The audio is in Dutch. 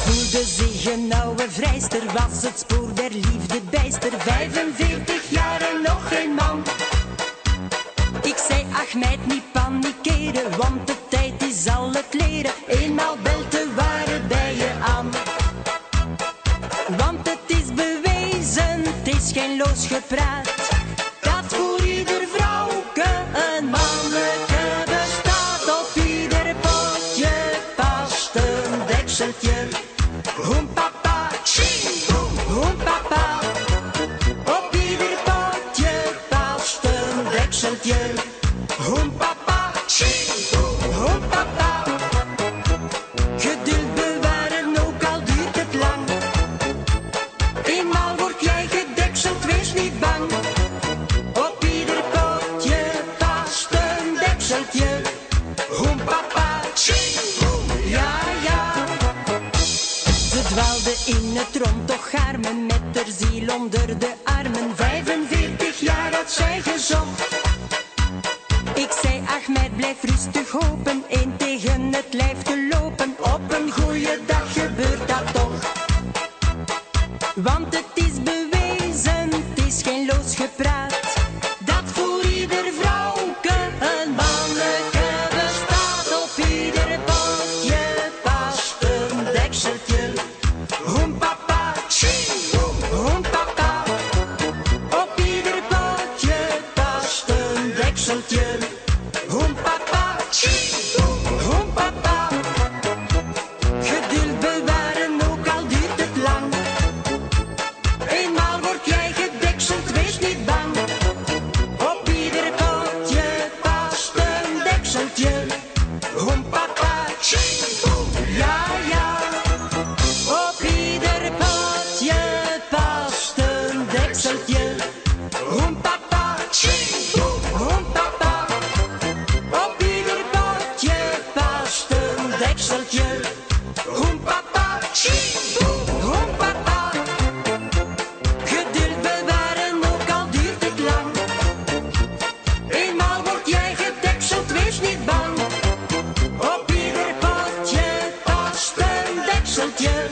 Voelde zich een oude vrijster, was het spoor der liefde bijster. 45 jaar en nog geen man. Ik zei, ach meid, niet panikeren, want de tijd is al het leren. Eenmaal belt de ware bij je aan. Want het is bewezen, het is geen loos gepraat, dat voor ieder vrouwke een manneke bestaat. Op ieder potje past een dekseltje. Hoem papa, tjing, hoem papa. Op ieder potje past een dekseltje. Hoem papa, tjing, hoem papa. Geduld bewaren, ook al duurt het lang. Eenmaal word jij gedekseld, wees niet bang. Op ieder potje past een dekseltje. Hoem papa, tjing, ja ja. Ze dwaalde in het rond, toch armen met haar ziel onder de armen. 45 jaar had zij gezocht. Ik zei, ach meid, blijf rustig hopen, één tegen het lijf te lopen. Op een goeie dag gebeurt dat toch. Want het is bewezen, het is geen loos gepraat, dat voor ieder vrouwke een manneke bestaat. Op ieder potje past een dekseltje. Hoem papa, tjing, hoem papa. Op ieder potje past een dekseltje. Hoem papa, tjing, hoem papa. Geduld bewaren, ook al duurt het lang. Eenmaal word jij gedekseld, wees niet bang. Op ieder potje past een dekseltje. Hoem papa, tjing, ja ja. Op ieder potje past een dekseltje. Hoem papa, tjing, hoem papa. Op ieder potje past een dekseltje. Hoem papa, tjing, hoem papa. Geduld bewaren, ook al duurt het lang. Eenmaal word jij gedekseld, wees niet bang. Op ieder potje past een dekseltje.